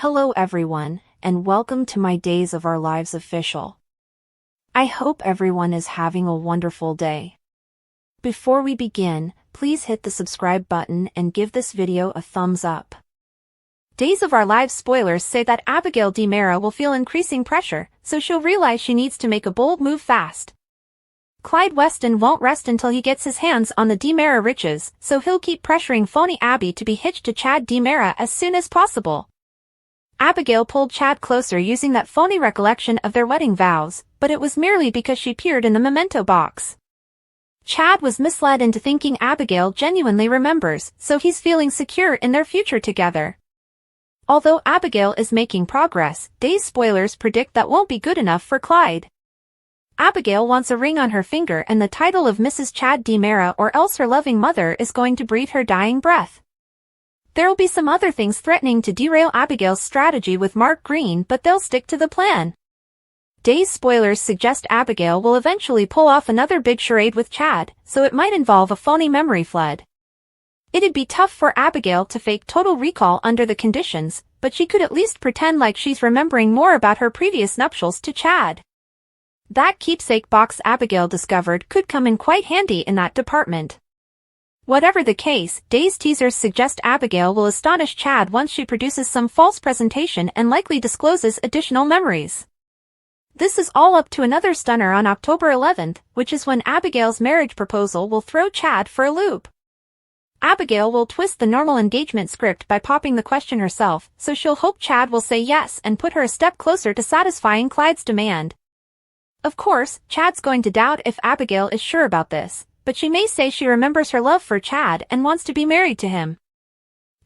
Hello everyone, and welcome to my Days of Our Lives official. I hope everyone is having a wonderful day. Before we begin, please hit the subscribe button and give this video a thumbs up. Days of Our Lives spoilers say that Abigail DiMera will feel increasing pressure, so she'll realize she needs to make a bold move fast. Clyde Weston won't rest until he gets his hands on the DiMera riches, so he'll keep pressuring phony Abby to be hitched to Chad DiMera as soon as possible. Abigail pulled Chad closer using that phony recollection of their wedding vows, but it was merely because she peered in the memento box. Chad was misled into thinking Abigail genuinely remembers, so he's feeling secure in their future together. Although Abigail is making progress, Days spoilers predict that won't be good enough for Clyde. Abigail wants a ring on her finger and the title of Mrs. Chad DiMera, or else her loving mother is going to breathe her dying breath. There'll be some other things threatening to derail Abigail's strategy with Mark Green, but they'll stick to the plan. Days spoilers suggest Abigail will eventually pull off another big charade with Chad, so it might involve a phony memory flood. It'd be tough for Abigail to fake total recall under the conditions, but she could at least pretend like she's remembering more about her previous nuptials to Chad. That keepsake box Abigail discovered could come in quite handy in that department. Whatever the case, Days teasers suggest Abigail will astonish Chad once she produces some false presentation and likely discloses additional memories. This is all up to another stunner on October 11th, which is when Abigail's marriage proposal will throw Chad for a loop. Abigail will twist the normal engagement script by popping the question herself, so she'll hope Chad will say yes and put her a step closer to satisfying Clyde's demand. Of course, Chad's going to doubt if Abigail is sure about this, but she may say she remembers her love for Chad and wants to be married to him.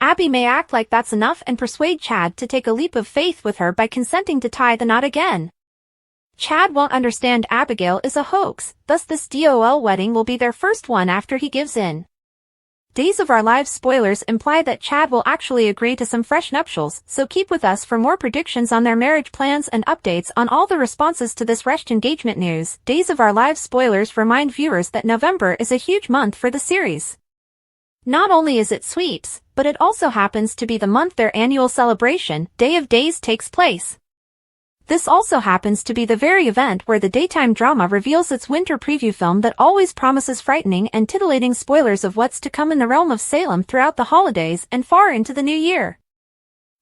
Abby may act like that's enough and persuade Chad to take a leap of faith with her by consenting to tie the knot again. Chad won't understand Abigail is a hoax, thus this DOL wedding will be their first one after he gives in. Days of Our Lives spoilers imply that Chad will actually agree to some fresh nuptials, so keep with us for more predictions on their marriage plans and updates on all the responses to this rushed engagement news. Days of Our Lives spoilers remind viewers that November is a huge month for the series. Not only is it sweeps, but it also happens to be the month their annual celebration, Day of Days, takes place. This also happens to be the very event where the daytime drama reveals its winter preview film that always promises frightening and titillating spoilers of what's to come in the realm of Salem throughout the holidays and far into the new year.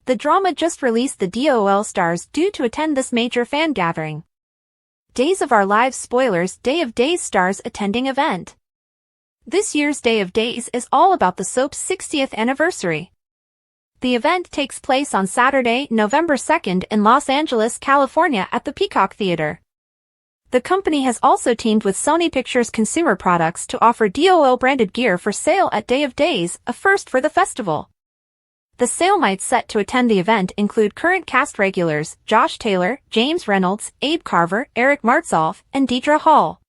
The drama just released the DOL stars due to attend this major fan gathering. Days of Our Lives spoilers, Day of Days stars attending event. This year's Day of Days is all about the soap's 60th anniversary. The event takes place on Saturday, November 2nd in Los Angeles, California at the Peacock Theater. The company has also teamed with Sony Pictures Consumer Products to offer DOL-branded gear for sale at Day of Days, a first for the festival. The salemites set to attend the event include current cast regulars Josh Taylor, James Reynolds, Abe Carver, Eric Martsolf, and Deidre Hall.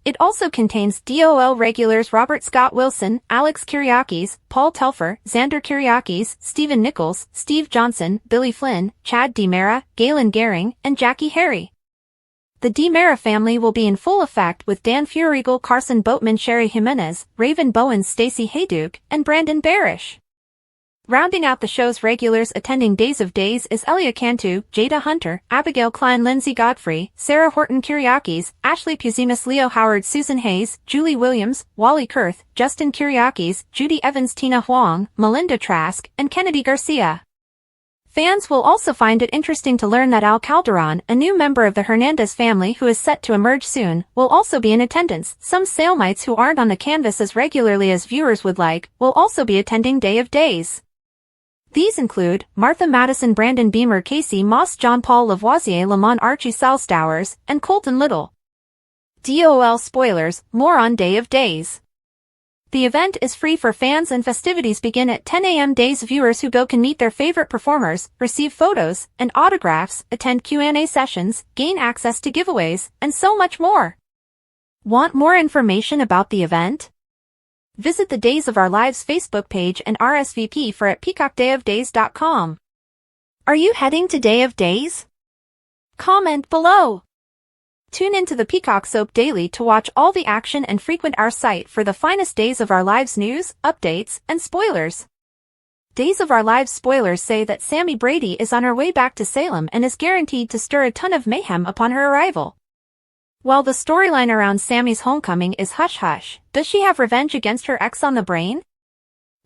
It also contains DOL regulars Robert Scott Wilson, Alex Kyriakis, Paul Telfer, Xander Kyriakis, Stephen Nichols, Steve Johnson, Billy Flynn, Chad DiMera, Galen Gehring, and Jackie Harry. The DiMera family will be in full effect with Dan Furigal, Carson Boatman, Sherry Jimenez, Raven Bowens, Stacey Hayduke, and Brandon Barish. Rounding out the show's regulars attending Days of Days is Elia Cantu, Jada Hunter, Abigail Klein, Lindsay Godfrey, Sarah Horton Kyriakis, Ashley Puzimis, Leo Howard, Susan Hayes, Julie Williams, Wally Kurth, Justin Kyriakis, Judy Evans, Tina Huang, Melinda Trask, and Kennedy Garcia. Fans will also find it interesting to learn that Al Calderon, a new member of the Hernandez family who is set to emerge soon, will also be in attendance. Some salemites who aren't on the canvas as regularly as viewers would like will also be attending Day of Days. These include Martha Madison, Brandon Beamer, Casey Moss, John Paul Lavoisier, Lamont Archie, Sal Stowers, and Colton Little. DOL spoilers, more on Day of Days. The event is free for fans and festivities begin at 10 a.m. Days viewers who go can meet their favorite performers, receive photos and autographs, attend Q&A sessions, gain access to giveaways, and so much more. Want more information about the event? Visit the Days of Our Lives Facebook page and RSVP for at peacockdayofdays.com. Are you heading to Day of Days? Comment below. Tune into the Peacock Soap Daily to watch all the action and frequent our site for the finest Days of Our Lives news, updates, and spoilers. Days of Our Lives spoilers say that Sammy Brady is on her way back to Salem and is guaranteed to stir a ton of mayhem upon her arrival. While the storyline around Sammy's homecoming is hush-hush, does she have revenge against her ex on the brain?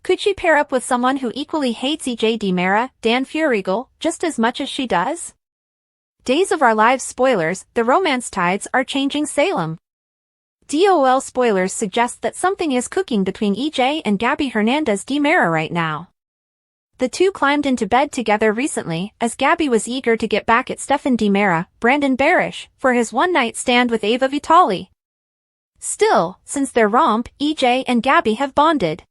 Could she pair up with someone who equally hates EJ DiMera, Dan Furigal, just as much as she does? Days of Our Lives spoilers, the romance tides are changing Salem. DOL spoilers suggest that something is cooking between EJ and Gabby Hernandez DiMera right now. The two climbed into bed together recently, as Gabby was eager to get back at Stefan DiMera, Brandon Barish, for his one-night stand with Ava Vitali. Still, since their romp, EJ and Gabby have bonded.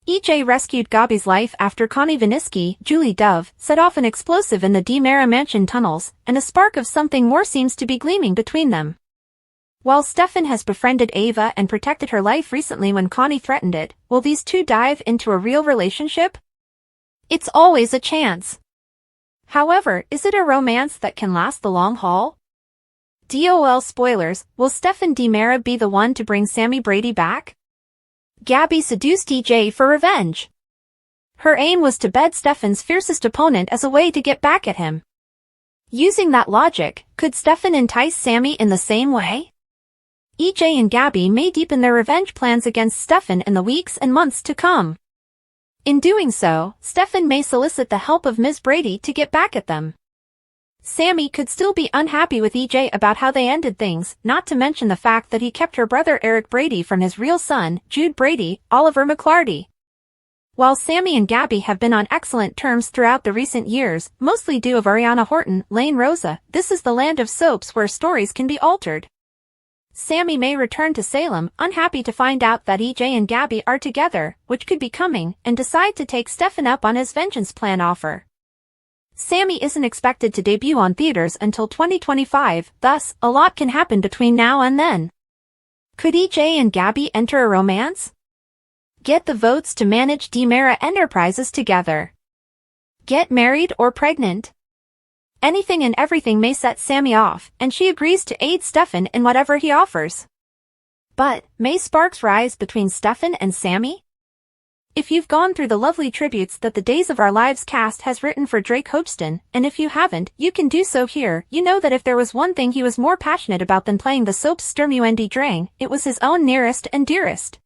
EJ rescued Gabby's life after Connie Viniski, Julie Dove, set off an explosive in the DiMera mansion tunnels, and a spark of something more seems to be gleaming between them. While Stefan has befriended Ava and protected her life recently when Connie threatened it, will these two dive into a real relationship? It's always a chance. However, is it a romance that can last the long haul? DOL spoilers, will Stefan DiMera be the one to bring Sammy Brady back? Gabby seduced EJ for revenge. Her aim was to bed Stefan's fiercest opponent as a way to get back at him. Using that logic, could Stefan entice Sammy in the same way? EJ and Gabby may deepen their revenge plans against Stefan in the weeks and months to come. In doing so, Stefan may solicit the help of Ms. Brady to get back at them. Sammy could still be unhappy with EJ about how they ended things, not to mention the fact that he kept her brother Eric Brady from his real son, Jude Brady, Oliver McClarty. While Sammy and Gabby have been on excellent terms throughout the recent years, mostly due of Ariana Horton, Lane Rosa, this is the land of soaps where stories can be altered. Sammy may return to Salem, unhappy to find out that EJ and Gabby are together, which could be coming, and decide to take Stefan up on his vengeance plan offer. Sammy isn't expected to debut on theaters until 2025, thus, a lot can happen between now and then. Could EJ and Gabby enter a romance? Get the votes to manage DiMera Enterprises together. Get married or pregnant? Anything and everything may set Sammy off, and she agrees to aid Stefan in whatever he offers. But, may sparks rise between Stefan and Sammy? If you've gone through the lovely tributes that the Days of Our Lives cast has written for Drake Hodgson, and if you haven't, you can do so here. You know that if there was one thing he was more passionate about than playing the soap's Sturmundy Drang, it was his own nearest and dearest.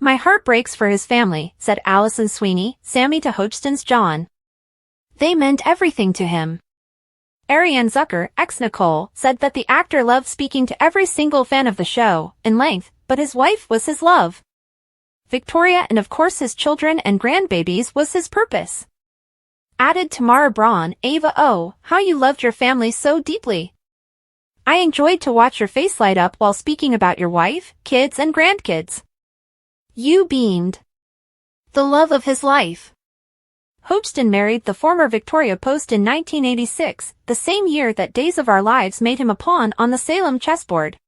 My heart breaks for his family, said Allison Sweeney, Sammy to Hodgson's John. They meant everything to him. Ariane Zucker, ex-Nicole, said that the actor loved speaking to every single fan of the show, in length, but his wife was his love. Victoria and of course his children and grandbabies was his purpose. Added Tamara Braun, Ava oh, how you loved your family so deeply. I enjoyed to watch your face light up while speaking about your wife, kids and grandkids. You beamed. The love of his life. Hodgson married the former Victoria Post in 1986, the same year that Days of Our Lives made him a pawn on the Salem chessboard.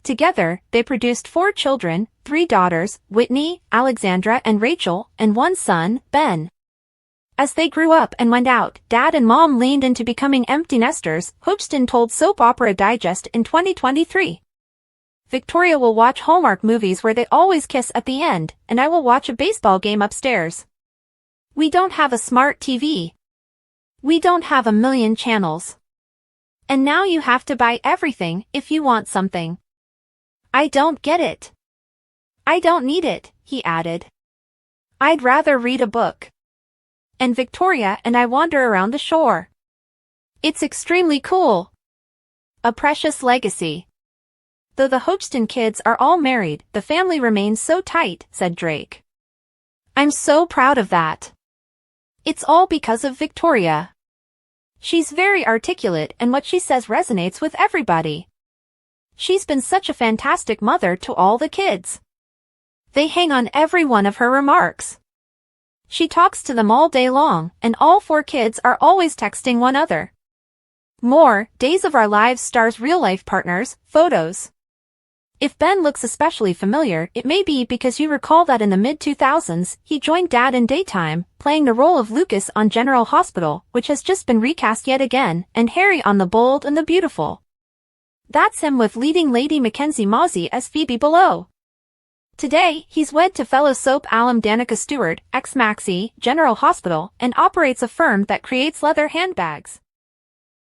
Together, they produced 4 children, 3 daughters, Whitney, Alexandra and Rachel, and 1 son, Ben. As they grew up and went out, Dad and Mom leaned into becoming empty nesters, Hodgson told Soap Opera Digest in 2023. Victoria will watch Hallmark movies where they always kiss at the end, and I will watch a baseball game upstairs. We don't have a smart TV. We don't have a million channels. And now you have to buy everything if you want something. I don't get it. I don't need it, he added. I'd rather read a book. And Victoria and I wander around the shore. It's extremely cool. A precious legacy. Though the Hodgson kids are all married, the family remains so tight, said Drake. I'm so proud of that. It's all because of Victoria. She's very articulate and what she says resonates with everybody. She's been such a fantastic mother to all the kids. They hang on every one of her remarks. She talks to them all day long, and all 4 kids are always texting one another. More, Days of Our Lives stars real-life partners, photos. If Ben looks especially familiar, it may be because you recall that in the mid-2000s, he joined Dad in Daytime, playing the role of Lucas on General Hospital, which has just been recast yet again, and Harry on The Bold and the Beautiful. That's him with leading lady Mackenzie Mozzie as Phoebe below. Today, he's wed to fellow soap alum Danica Stewart, ex-Maxi, General Hospital, and operates a firm that creates leather handbags.